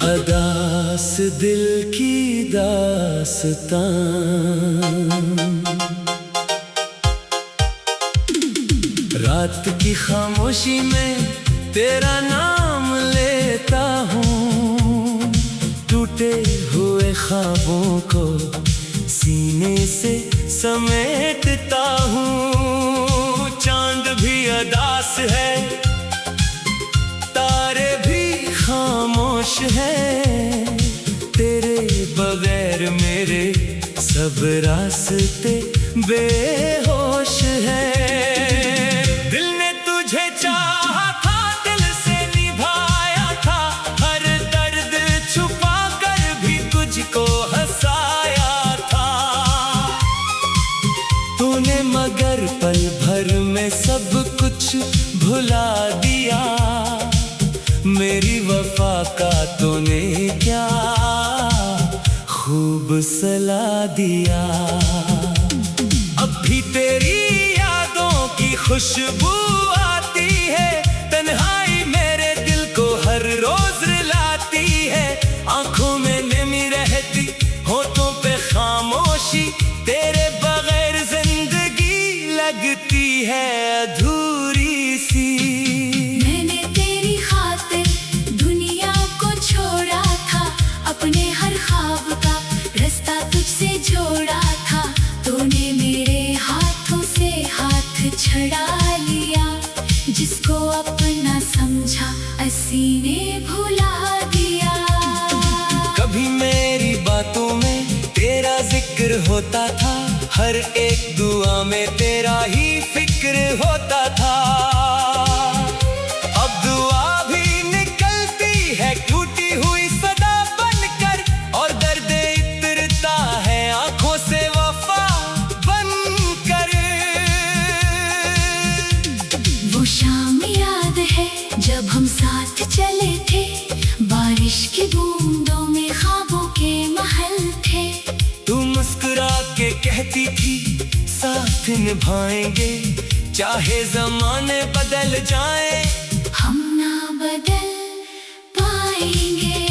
अदास दिल की दास्तां, रात की खामोशी में तेरा नाम लेता हूँ। टूटे हुए ख्वाबों को सीने से समेटता हूँ। चांद भी अदास है, तारे भी खामोश हैं। तेरे बगैर मेरे सब रास्ते बेहोश हैं। दिल ने तुझे चाहा था, दिल से निभाया था, हर दर्द छुपा कर भी तुझको हंसाया था। तूने मगर पल भर में सब कुछ भुला दिया। मेरी वफा का तूने क्या खूब सला दिया। अब भी तेरी यादों की खुशबू आती है, तन्हाई मेरे दिल को हर रोज रुलाती है। आंखों में नमी रहती, होठों पे खामोशी, तेरे बगैर जिंदगी लगती है अधूरी सी। मैंने तेरी खातिर दुनिया को छोड़ा था, अपने हर ख्वाब का रास्ता तुझसे जोड़ा था। तूने मेरे हाथों से हाथ छड़ा लिया, जिसको अपना समझा असी ने भुला दिया। कभी मेरी बातों में तेरा जिक्र होता था, हर एक दुआ में तेरा ही फिक्र होता था। अब दुआ भी निकलती है टूटी हुई सदा बनकर, और दर्द इतरता है आंखों से वफा बनकर। वो शाम याद है जब हम साथ चले थे, बारिश की बूंदों में ख्वाबों के महल थे। तू मुस्कुरा के कहती थी साथ निभाएंगे, चाहे जमाने बदल जाए हम ना बदल पाएंगे।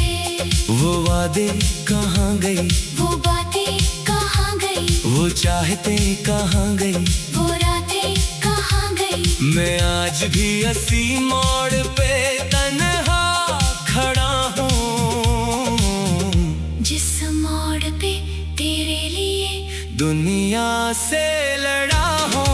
वो वादे कहाँ गई, वो बातें कहाँ गई, वो चाहते कहाँ गई, वो रातें कहाँ गई। मैं आज भी इसी मोड़ पे तन्हा खड़ा हूँ, जिस मोड़ पे तेरे लिए दुनिया से लड़ा हूँ।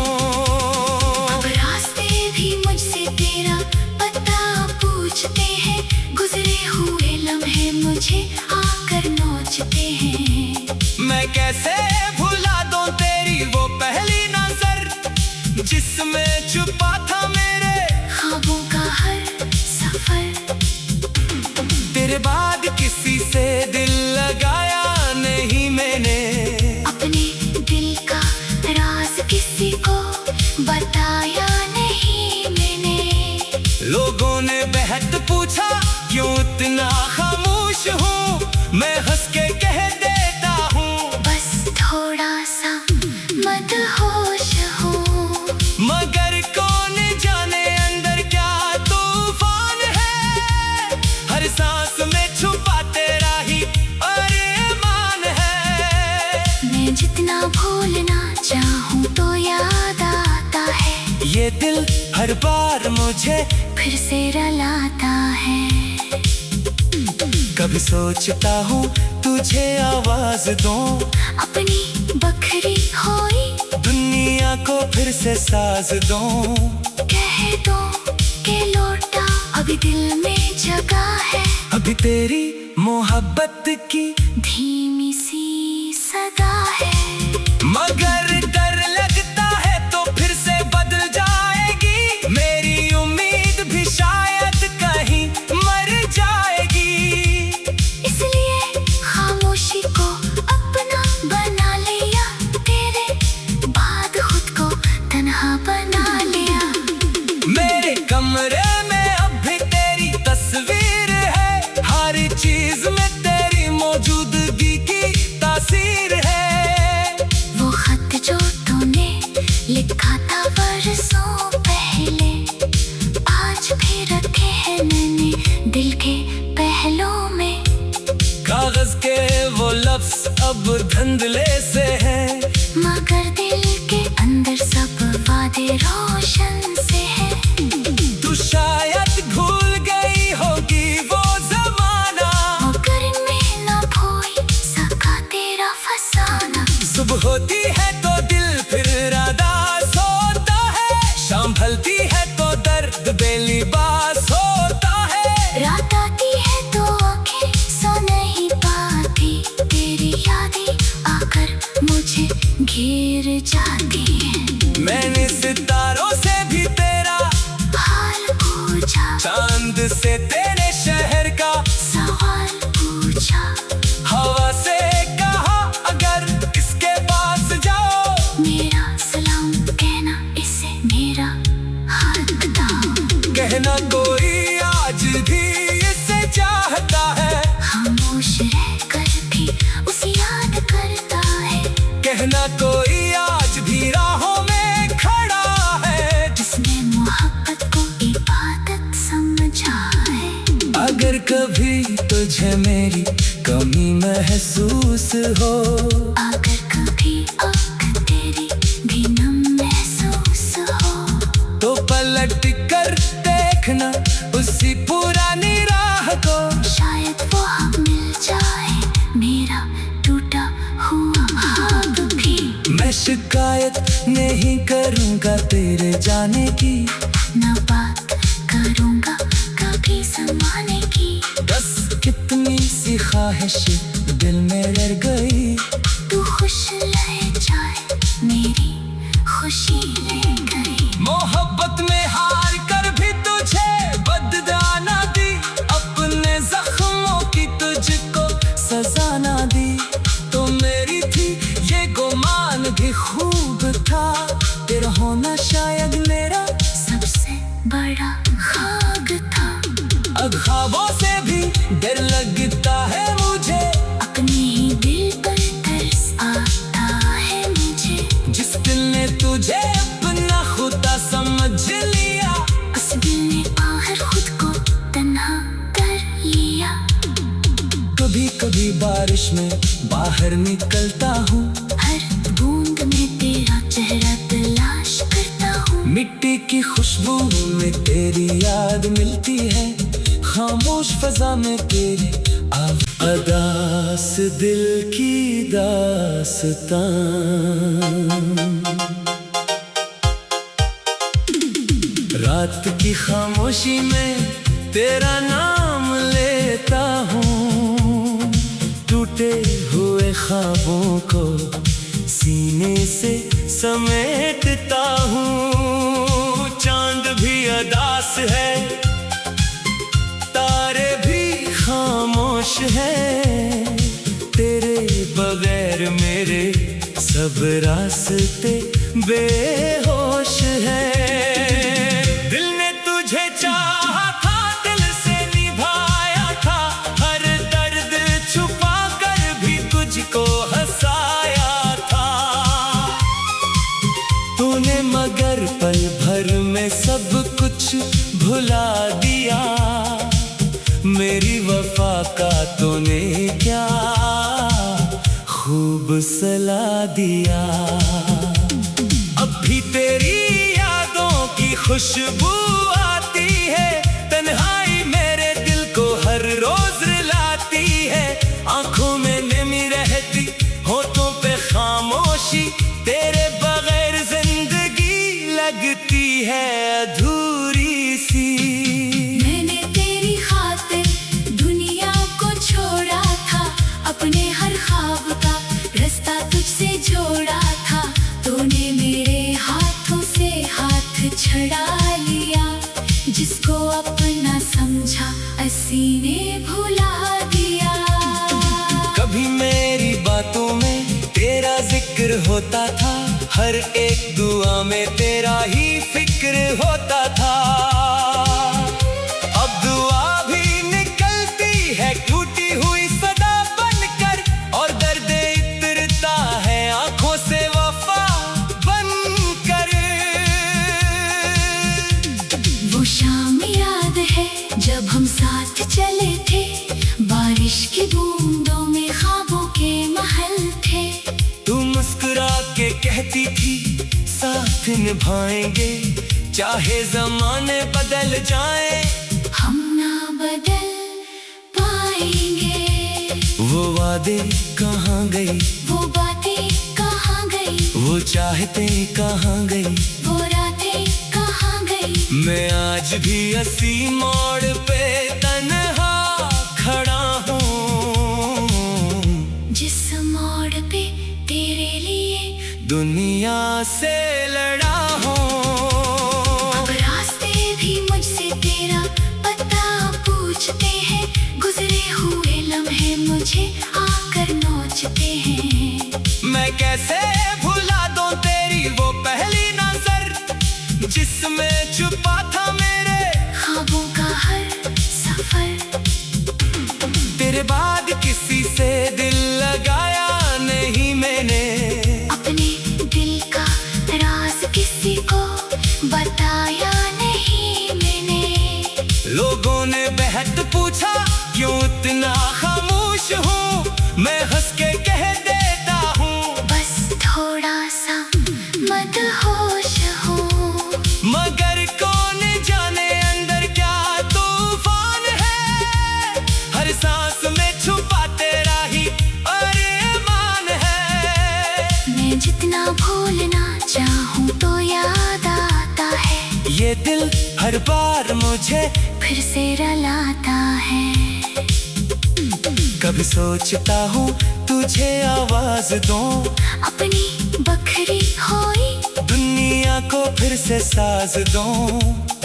अब रास्ते भी मुझसे तेरा पता पूछते हैं, गुजरे हुए लम्हे मुझे आकर नोचते हैं। मैं कैसे भुला दूं तेरी वो पहली नजर, जिसमें छुपा था मेरे ख्वाबों का हर सफर। तेरे बाद किसी से दिल लगाया नहीं मैंने, अपने दिल का राज किसी को बताया नहीं मैंने। लोगों ने बेहद पूछा क्यों इतना खामोश हूँ, मैं हंस के कह देता हूँ बस थोड़ा सा मदहोश हूँ। मगर कौन जाने अंदर क्या तूफान है, हर सांस में छुपा तेरा ही अरमान है। मैं जितना भूलना चाहूँ तो याद आता है, ये दिल हर बार मुझे फिर से रुलाता है। कभी सोचता हूँ तुझे आवाज दूं, अपनी बखरी होई दुनिया को फिर से साज दूं। कह दो के लौटा अभी दिल में जगह है, अभी तेरी मोहब्बत की धीमी सी सदा है। मगर डर लगता है तो फिर से बदल जाएगी, मेरी उम्मीद भी शायद कहीं मर जाएगी। इसलिए खामोशी को अपना बना लिया, तेरे बाद खुद को तन्हा बना लिया। मेरे कमरे में अब भी तेरी तस्वीर है, हर चीज में तेरी मौजूदगी की तासीर है। वो खत जो तूने लिखा था बरसों पहले, आज भी रखे हैं मैंने दिल के पहलों में। कागज के वो लफ्ज अब धंधले से हैं, मगर दिल के अंदर सब वादे रोशन से है। तू शायद भूल गई होगी वो जमाना, मगर मैं ना भूल सका तेरा फसाना। सुबह होती है तो दिल फिर रादास होता है, शाम ढलती है तो दर्द बेलिबास होता है। रात आती है तो आंखें सो नहीं पाती, तेरी यादें आकर मुझे घेर जाती हैं। मैंने सितारों से भी तेरा हाल पूछा, चांद से तेरे शहर का सवाल पूछा। हवा से कहा अगर इसके पास जाओ, मेरा सलाम कहना इसे मेरा हाल बताओ। कहना कोई आज भी इसे चाहता है, खामोश रहकर भी उसे याद करता है। कहना कोई आज भी राहों में खड़ा है, जिसने मोहब्बत को इबादत समझा है। अगर कभी तुझे मेरी कमी महसूस हो, अगर कभी आँख तेरी भी नम महसूस हो, तो पलट कर देखना उसी पुरानी राह को, शायद वो मिल जाए मेरा टूटा हुआ ख्वाब भी। मैं शिकायत नहीं करूँगा तेरे जाने की, न बात करूँगा कभी ज़माने की। बस कितनी सी ख्वाहिश दिल में रह गई, तू खुश रह जाए मेरी खुशी ले गई। मोहब्बत में हार कर भी तुझे बदला ना दी, अपने जख्मों की तुझको सजा ना दी। तो मेरी थी ये गुमान भी खूब था, तेरा होना शायद मेरा सबसे बड़ा ख्वाब था। अब ख्वाबों से भी डर लगता है मुझे, अपने ही दिल पर तरस आता है मुझे। जिस दिल ने तुझे अपना खुदा समझ लिया, उस दिल ने आखिर खुद को तन्हा कर लिया। कभी कभी बारिश में बाहर निकलता हूँ, हर बूंद में तेरा चेहरा तलाश करता हूँ। मिट्टी की खुशबू में तेरी याद मिलती है, खामोश फजा में तेरी अदास दिल की दास्तां। रात की खामोशी में तेरा नाम लेता हूँ, टूटे हुए ख्वाबों को सीने से समेटता हूँ। चांद भी अदास है, तारे भी खामोश हैं, तेरे बगैर मेरे सब रास्ते बेहोश हैं। दिल ने तुझे चाहा था, दिल से निभाया था, हर दर्द छुपा कर भी तुझको हंसाया था। तूने मगर पल भर में सब कुछ भुला दिया, मेरी वफा का तूने क्या खूब सला दिया। अब भी तेरी यादों की खुशबू आती है, तन्हाई मेरे दिल को हर रोज रुलाती है। आंखों में नमी रहती, होठों पे खामोशी, तेरे बगैर जिंदगी लगती है अधूरी सी। मैंने तेरी खातिर दुनिया को छोड़ा था, अपने हर ख्वाब का रास्ता तुझसे जोड़ा था। तूने मेरे हाथों से हाथ छड़ा लिया, जिसको अपना समझा सीने भुला दिया। कभी मेरी बातों में तेरा जिक्र होता था, हर एक दुआ में तेरा ही फिक्र होता था। अब दुआ भी निकलती है टूटी हुई सदा बनकर, और दर्द इतरता है आंखों से वफा बनकर। वो शाम याद है जब हम साथ चले थे, बारिश की बूंदों कहती थी साथ निभाएंगे, चाहे जमाने बदल जाए हम ना बदल पाएंगे। वो वादे कहाँ गई, वो बातें कहाँ गई, वो चाहते कहाँ गई, वो रातें कहाँ गई। मैं आज भी अस्सी मोड़ पे तन्हा खड़ा हूँ, जिस मोड़ पे तेरे लिए दुनिया से लड़ा हूँ। अब रास्ते भी मुझसे तेरा पता पूछते हैं, गुजरे हुए लम्हे मुझे आकर नोचते हैं। मैं कैसे भुला दूं तेरी वो पहली नजर, जिसमें छुपा था मेरे ख्वाबों का हर सफर। तेरे बाद किसी से दिल लगाया नहीं मैंने, अपने दिल का राज किसी को बताया नहीं मैंने। लोगों ने बेहद पूछा क्यों इतना खामोश हूँ, मैं हंस के कह देता हूँ बस थोड़ा सा मदहोश हूँ। मगर कौन जाने अंदर क्या तूफान है, हर सांस में छुपा तेरा ही अरमान है। मैं जितना भूलना चाहूँ तो याद आता है, ये दिल हर बार मुझे फिर से रुलाता है। कभी सोचता हूँ तुझे आवाज दूं, अपनी बखरी होई दुनिया को फिर से साज दूं।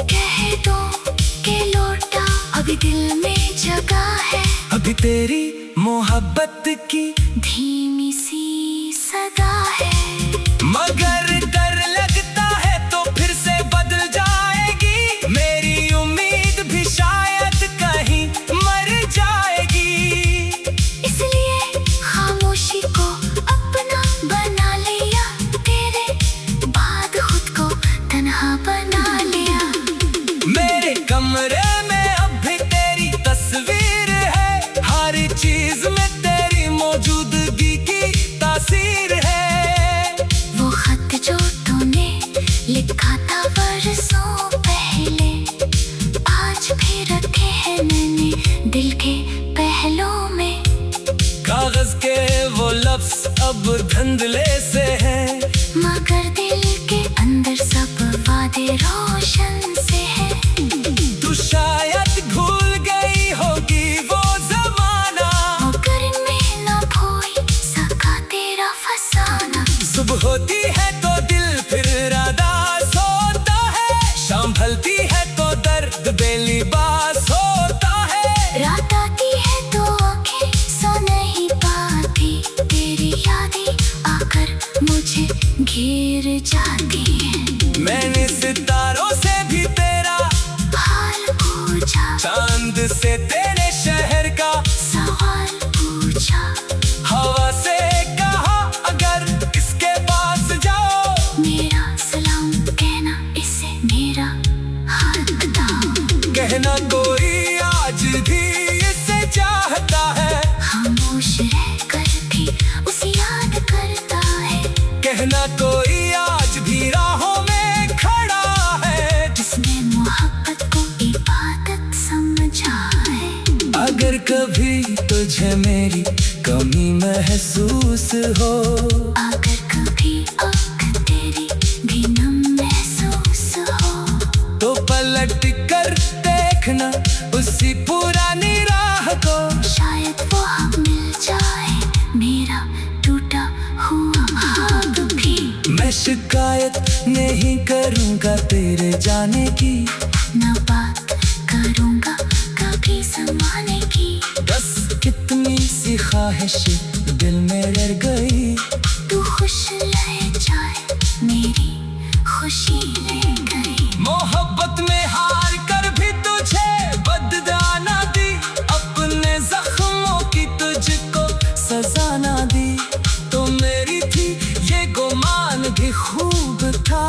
कह दो के लौटा अभी दिल में जगह है, अभी तेरी मोहब्बत की धीमी सी सदा है। मगर डर लगता है तो फिर से बदल जाएगी, मेरी उम्मीद भी शायद कहीं मर जाएगी। इसलिए खामोशी को अपना बना लिया, तेरे बाद खुद को तन्हा बना लिया। मेरे कमरे में अब भी तेरी तस्वीर है, हर चीज में तेरी मौजूदगी की तासीर है। वो खत जो तूने लिखा था बरसों पहले, आज भी रखे हैं मैंने दिल के पहलुओं में। कागज के वो लफ्ज अब धुंधले से हैं, मगर दिल के अंदर सब वादे रोशन से है। तू शायद भूल गई होगी वो जमाना, मगर में न भूल सका तेरा फसाना। सुबह होती है तो दिल फिर रादास होता है, शाम ढलती है तो दर्द बेलिबास होता है। रात आती है तो आंखें सो नहीं पाती, तेरी यादें आकर मुझे घेर जाती हैं। मैंने सितारों से भी तेरा हाल पूछा, चांद से तेरे शहर का सवाल पूछा। हवा से कहा अगर इसके पास जाओ, मेरा सलाम कहना इसे मेरा हाथ बताओ। कहना कोई आज भी इसे चाहता है, खामोश रहकर भी उसे याद करता है। कहना कोई आज भी राहों में खड़ा है, जिसने मोहब्बत को इबादत समझा है। अगर कभी तुझे मेरी कमी महसूस हो, अगर कभी आँख तेरी भी नम महसूस हो, तो पलट कर देखना उसी पुरानी राह को, शायद वो मिल जाए मेरा टूटा हुआ ख्वाब भी। मैं शिकायत नहीं करूँगा तेरे जाने की, न बात करूँगा कभी ज़माने की। बस कितनी सी ख्वाहिश दिल में रह गई, तू खुश रह जाए मेरी खुशी ले गई। मोहब्बत में हार कर भी तुझे बददाना दी, अपने जख्मों की तुझको सजा ना दी। तो मेरी थी ये गुमान भी खूब था,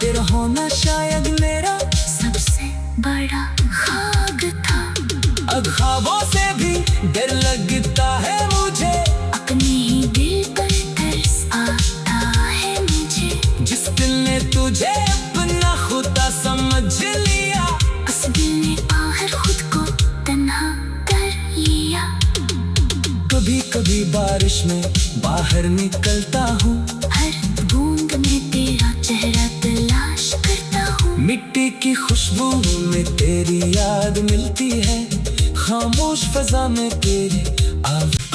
तेरा होना शायद मेरा सबसे बड़ा ख्वाब था। अब ख्वाबों से भी डर लगता है मुझे, अपने ही दिल पर तरस आता है मुझे। कभी कभी बारिश में बाहर निकलता हूँ, हर बूंद में तेरा चेहरा तलाश करता हूँ। मिट्टी की खुशबू में तेरी याद मिलती है, खामोश फजा में तेरी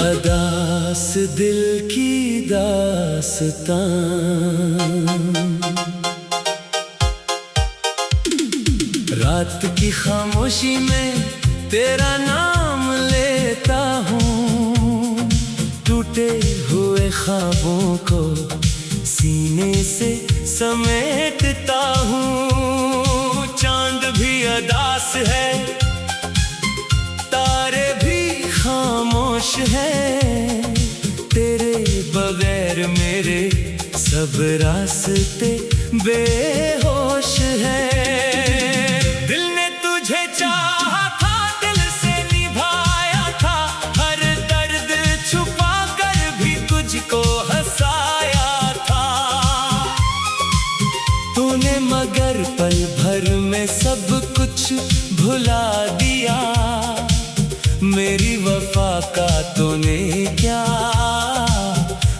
अदास दिल की दास्तां। रात की खामोशी में तेरा नाम लेता हूँ, टूटे हुए ख्वाबों को सीने से समेटता हूँ। चांद भी अदास है, तारे भी खामोश हैं, तेरे बगैर मेरे सब रास्ते बेहोश हैं। दिल ने तुझे चाहा था, दिल से निभाया था, हर दर्द छुपा कर भी तुझको हंसाया था। तूने मगर पल भर में सब कुछ भुला दिया, मेरी वफा का तूने क्या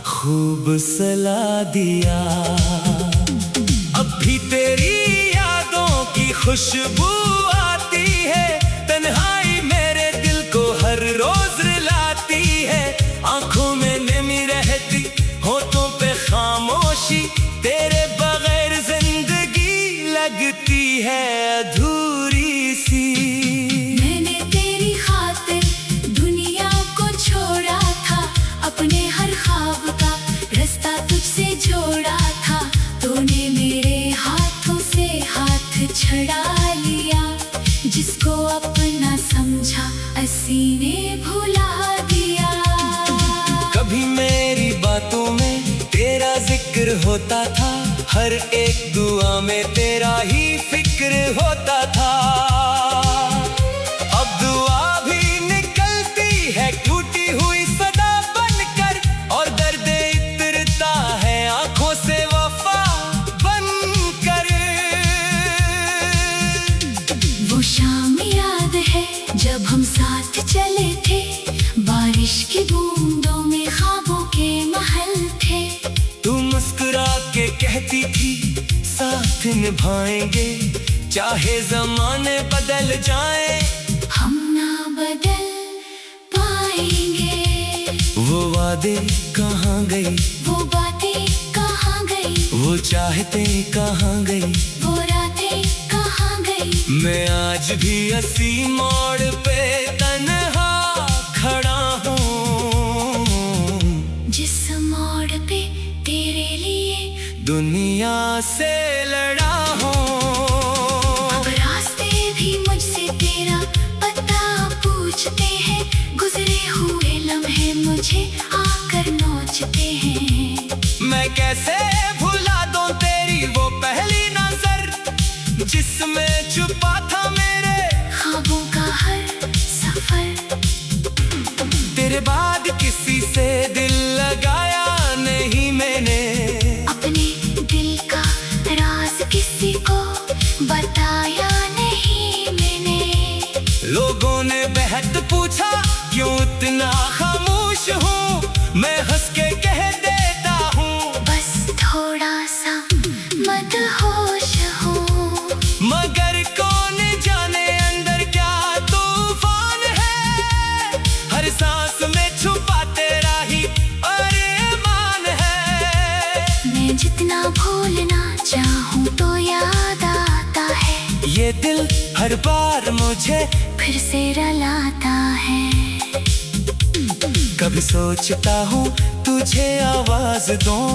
खूब सला दिया। अब भी तेरी यादों की खुशबू आती है, तन्हाई मेरे दिल को हर रोज रुलाती है। आंखों में नमी रहती, होठों पे खामोशी, तेरे बगैर जिंदगी लगती है अधूरी सी। मैंने तेरी खातिर दुनिया को छोड़ा था, अपने हर ख्वाब का रास्ता तुझसे जोड़ा था। तूने मेरे हाथों से हाथ छड़ा लिया, जिसको अपना समझा असी ने भुला दिया। कभी मेरी बातों में तेरा जिक्र होता था, हर एक दुआ में तेरा ही फिक्र होता था। अब दुआ भी निकलती है टूटी हुई सदा बनकर, और दर्द इतरता है आंखों से वफा बनकर। वो शाम याद है जब हम साथ चले थे, बारिश की बूंदों में ख्वाबों के महल थे। तू मुस्कुरा के कहती थी साथ निभाएंगे, चाहे जमाने बदल जाए हम ना बदल पाएंगे। वो वादे कहाँ गई, वो बातें कहाँ गई, वो चाहते कहाँ गई, वो रातें कहाँ गई। मैं आज भी इसी मोड़ पे तन्हा खड़ा हूँ, जिस मोड़ पे तेरे लिए दुनिया से लड़ा हूँ। अब रास्ते भी मुझसे तेरा पता पूछते हैं, गुजरे हुए लम्हे मुझे आकर नोचते हैं। मैं कैसे भुला दूं तेरी वो पहली नजर, जिसमें छुपा था मेरे ख्वाबों का हर सफर। तेरे बाद किसी से दिल लगाया नहीं मैंने, अपने दिल का राज किसी को बताया नहीं मैंने। लोगों ने बेहद पूछा क्यों इतना खामोश हूँ, मैं हंस के कह देता हूँ बस थोड़ा सा मदहोश हूँ। मगर कौन जाने अंदर क्या तूफान है, हर सांस में छुपा तेरा ही अरमान है। मैं जितना भूलना चाहूँ तो याद आता है, ये दिल हर बार मुझे फिर से रुलाता है। कभी सोचता हूँ तुझे आवाज दूं,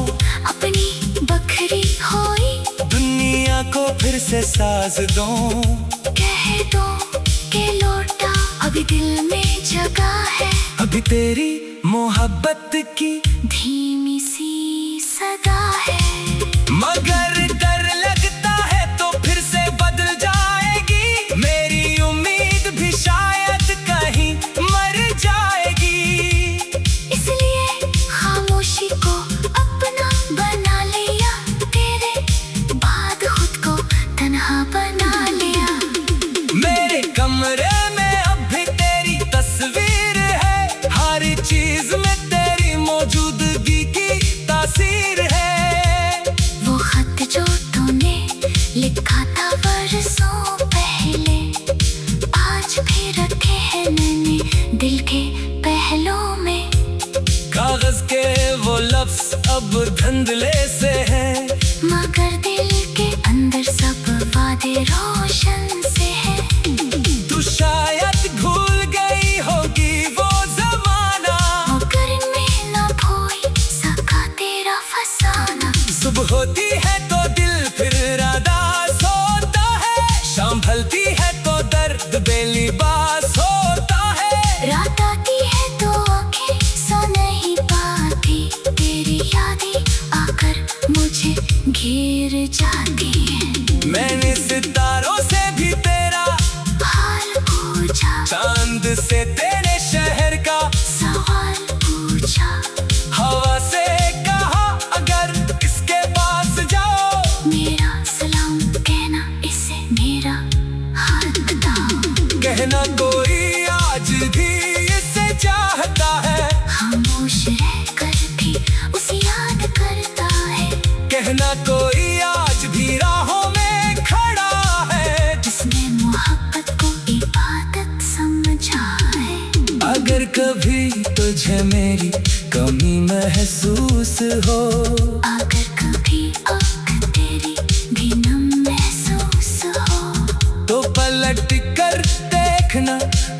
अपनी बखरी होई दुनिया को फिर से साज दूं। कह दो के लौटा अभी दिल में जगह है, अभी तेरी मोहब्बत की धीमी सी सदा है। मगर डर लगता है तो फिर से बदल जाएगी, मेरी उम्मीद भी शायद कहीं मर जाएगी। इसलिए खामोशी को अपना बना लिया, तेरे बाद खुद को तन्हा बना लिया। मेरे कमरे में अब भी तेरी तस्वीर है, हर चीज पहलों में। कागज के वो लफ्ज अब धुंधले से हैं, मगर दिल के अंदर सब वादे रोशन से है। तू शायद भूल गई होगी वो जमाना, मगर मैं ना भूल सका तेरा फसाना। सुबह होती है तो दिल फिर रादास होता है, शाम ढलती है तो दर्द बेलिबास होता है। रात आती है तो आंखें सो नहीं पाती, तेरी यादें आकर मुझे घेर जाती हैं। मैंने सितारों से भी तेरा हाल पूछा, चांद से तेरे शहर का सवाल पूछा। हवा से कहा अगर इसके पास जाओ, मेरा सलाम कहना इसे मेरा हाथ बताओ। कहना कोई आज भी इसे चाहता है, खामोश रहकर भी उसे याद करता है। कहना कोई आज भी राहों में खड़ा है, जिसने मोहब्बत को इबादत समझा है। अगर कभी तुझे मेरी कमी महसूस हो, अगर कभी आँख तेरी भी नम महसूस हो, तो पलट कर देखना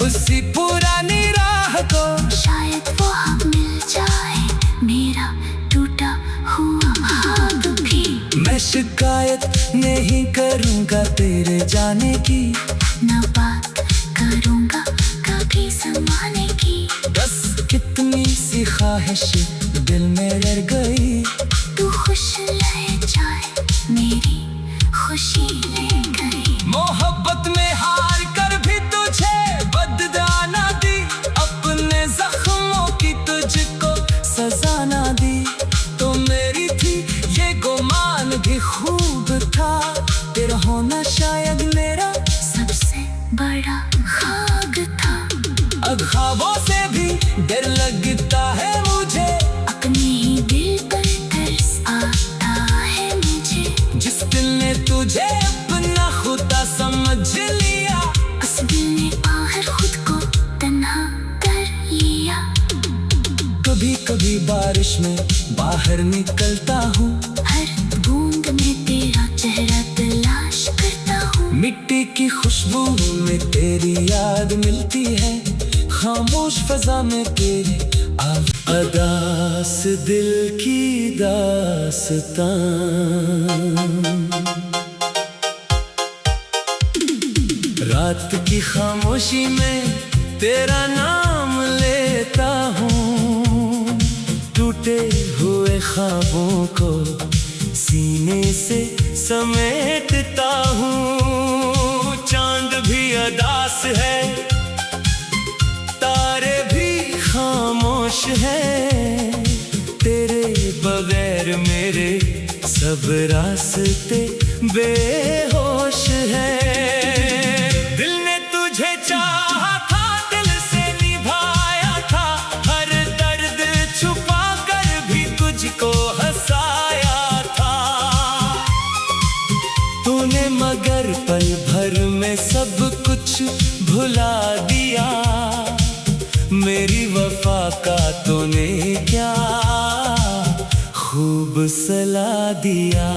उसी पुरानी राह को। शायद वो हम मिल जाए मेरा टूटा हुआ ख्वाब भी। मैं शिकायत नहीं करूँगा तेरे जाने की, न बात करूँगा कभी ज़माने की। बस कितनी सी ख्वाहिश दिल में रह गई, तू खुश रह जाए मेरी खुशी ले गई। मोहब्बत में हार कर भी तुझे बदला ना दी, अपने जख्मों की तुझको सजा ना दी। तो मेरी थी ये गुमान भी खूब था, तेरा होना शायद मेरा सबसे बड़ा खाग था। अब ख्वाबों से भी डर लगता है मुझे, अपने ही दिल पर तरस आता है मुझे। जिस दिल ने तुझे अपना खुदा समझ लिया, उस दिल ने आखिर खुद को तन्हा कर लिया। कभी कभी बारिश में बाहर निकलता हूँ, हर बूंद में तेरा चेहरा तलाश करता हूँ। मिट्टी की खुशबू में तेरी याद मिलती है, खामोश फजा में तेरी अदास दिल की दास्तां। रात की खामोशी में तेरा नाम लेता हूँ, टूटे हुए ख्वाबों को सीने से समेटता हूँ। चांद भी अदास है, तारे भी खामोश है, तेरे बगैर मेरे सब रास्ते बेहोश है। दिल ने तुझे चाहा था, दिल से निभाया था, हर दर्द छुपा कर भी तुझको हंसाया था। तूने मगर पल भर में सब कुछ भुला दिया, मेरी वफा का तूने क्या खूब सला दिया।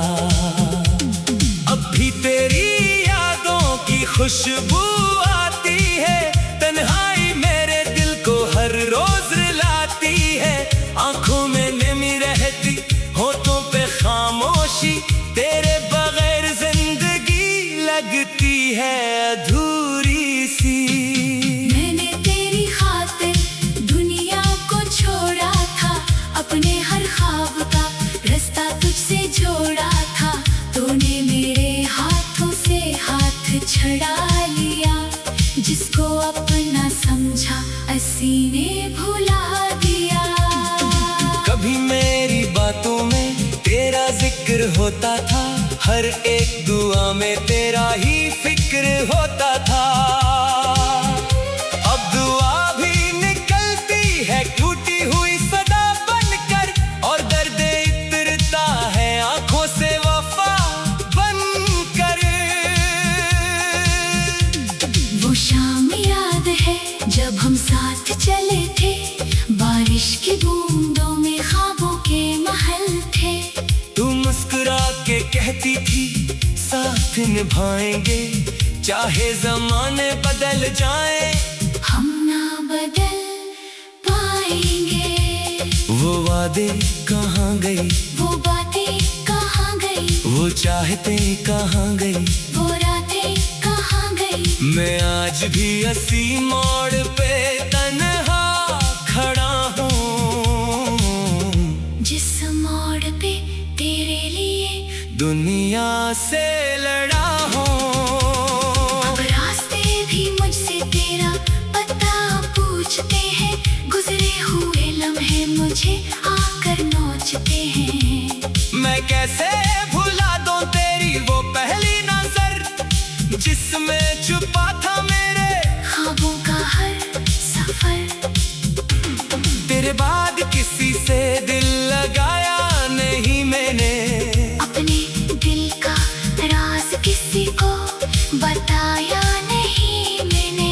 अब भी तेरी यादों की खुशबू आती है, तन्हाई मेरे दिल को हर रोज रुलाती है। आंखों में नमी रहती, होठों पे खामोशी, तेरे बगैर जिंदगी लगती है अधूरी सी। मैंने तेरी खातिर दुनिया को छोड़ा था, अपने हर ख्वाब का रास्ता तुझसे जोड़ा था। तूने मेरे हाथों से हाथ छड़ा लिया, जिसको अपना समझा सीने भुला दिया। कभी मेरी बातों में तेरा जिक्र होता था, हर एक दुआ में तेरा ही फिक्र होता था। अब दुआ भी निकलती है टूटी हुई सदा बनकर, और दर्द इतरता है आंखों से वफा बनकर। वो शाम याद है जब हम साथ चले थे, कहती थी साथ निभाएंगे, चाहे जमाने बदल जाए हम ना बदल पाएंगे। वो वादे कहाँ गई, वो बातें कहाँ गई, वो चाहते कहाँ गई, वो रातें कहाँ गई। मैं आज भी अस्सी मोड़ पे तन्हा खड़ा हूँ, जिस मोड़ पे तेरे लिए दुनिया से लड़ा हूँ। अब रास्ते भी मुझसे तेरा पता पूछते हैं, गुजरे हुए लम्हे मुझे आकर नोचते हैं। मैं कैसे भुला दूं तेरी वो पहली नजर, जिसमें छुपा था मेरे ख्वाबों का हर सफर। तेरे बाद किसी से दिल लगाया नहीं मैंने, अपने दिल का राज किसी को बताया नहीं मैंने।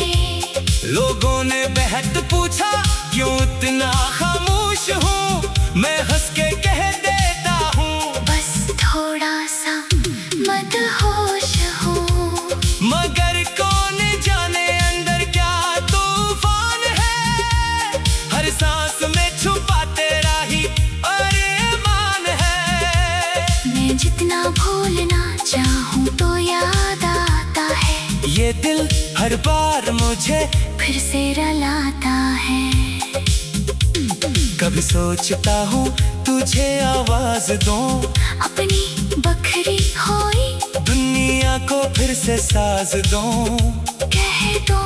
लोगों ने बेहद पूछा क्यों इतना खामोश हूँ, मैं हंस के कह देता हूँ बस थोड़ा सा मदहोश हूँ। मगर कौन जाने अंदर क्या तूफान है, हर सांस में छुपा तेरा ही अरमान है। मैं जितना भूलना चाहूँ तो याद आता है, ये दिल हर बार मुझे फिर से रुलाता है। कभी सोचता हूँ तुझे आवाज दूं, अपनी बखरी होई दुनिया को फिर से साज दूं। कह दो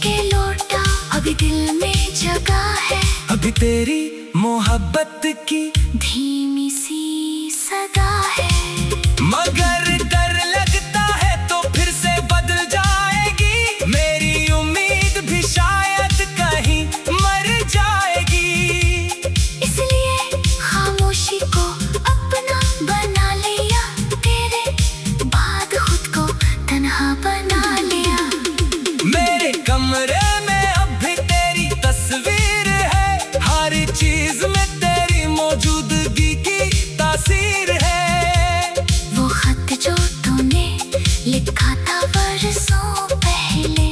के लौटा अभी दिल में जगह है, अभी तेरी मोहब्बत की धीमी सी सदा है। मगर डर लगता है तो फिर से बदल जाएगी, मेरी उम्मीद भी शायद कहीं मर जाएगी। इसलिए खामोशी को अपना बना लिया, तेरे बाद खुद को तन्हा बना लिया। मेरे कमरे में अब भी तेरी तस्वीर है, हर चीज में तेरी मौजूदगी की तासीर है। वो खत जो तूने लिखा था बरसों पहले,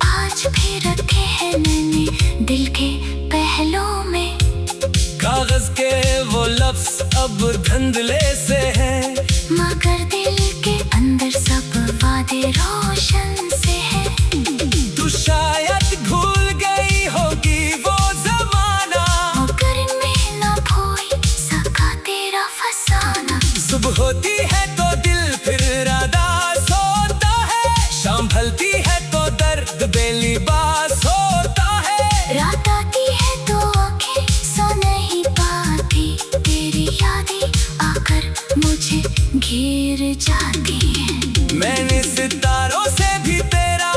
आज भी रखे हैं मैंने दिल के पहलुओं में। कागज के वो लफ्ज अब धुंधले से हैं, मगर दिल के अंदर सब वादे रोशन से हैं। तू शायद भूल गई होगी वो जमाना, मगर इनमें ना भूल सका तेरा फसाना। सुबह होती है तो दिल फिर रादास होता है, शाम ढलती है तो दर्द बेलिबास होता है। रात आती है तो आंखें सो नहीं पाती, तेरी यादें आकर मुझे घेर जाती हैं। मैंने सितारों से भी तेरा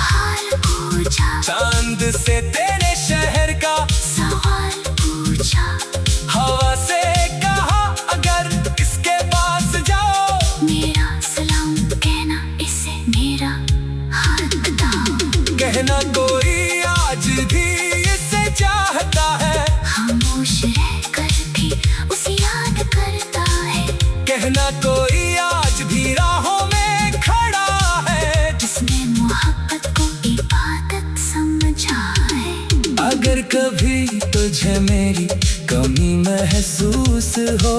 हाल पूछा, चांद से तेरे शहर का सवाल पूछा। हवा से कहा अगर इसके पास जाओ, मेरा सलाम कहना इसे मेरा हाथ बताओ। कहना कोई आज भी इसे चाहता है, खामोश रहकर भी उसे याद करता है। कहना कोई आज भी राहों में खड़ा है, जिसने मोहब्बत को इबादत समझा है। अगर कभी तुझे मेरी कमी महसूस हो,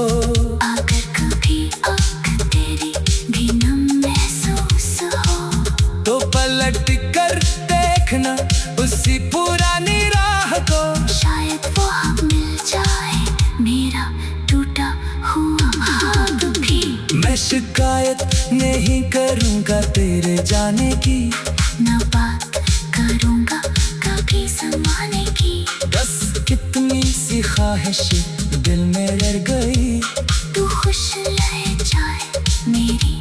अगर कभी आँख तेरी भी नम महसूस हो, तो पलट कर देखना उसी पुरानी राह को, शायद वो हम मिल जाए मेरा टूटा हुआ ख्वाब भी। मैं शिकायत नहीं करूँगा तेरे जाने की, न बात करूँगा कभी ज़माने की। बस कितनी सी ख्वाहिश दिल में डर गई, तू खुश रह जाए मेरी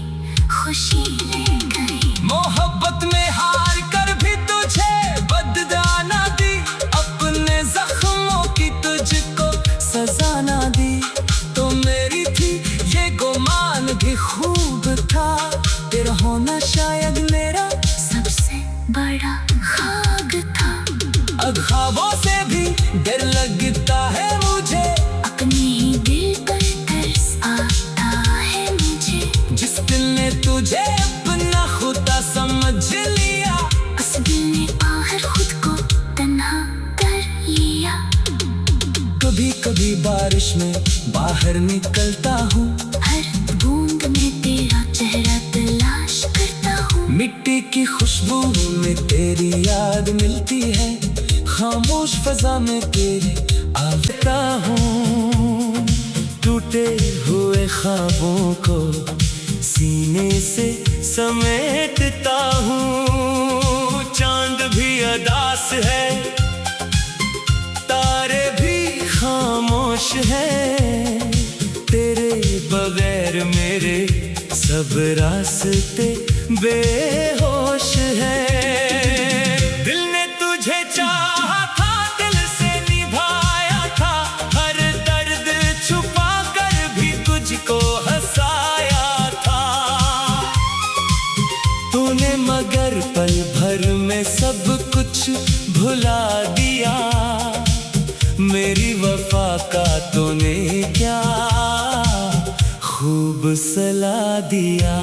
खुशी ले गई। मोहब्बत में हार कर भी तुझे बददाना दी, अपने जख्मों की तुझको सजा ना दी। तो मेरी थी ये गुमान भी खूब था, तेरा होना शायद मेरा सबसे बड़ा ख्वाब था। अब ख्वाबों से भी डर लगता है मुझे, अपने ही दिल कभी कभी बारिश में बाहर निकलता हूँ, हर बूंद में तेरा चेहरा तलाश करता हूँ। मिट्टी की खुशबू में तेरी याद मिलती है, खामोश फजा में तेरे आता हूँ। टूटे हुए ख्वाबों को सीने से समेटता हूँ। चांद भी अदास है, तारे भी खामोश हैं, तेरे बगैर मेरे सब रास्ते बेहोश हैं। दिल ने तुझे चाहा था, दिल से निभाया था, हर दर्द छुपा कर भी तुझको हंसाया था। तूने मगर पल भर में सब कुछ भुला दिया, मेरी वफा का तूने क्या खूब सला दिया।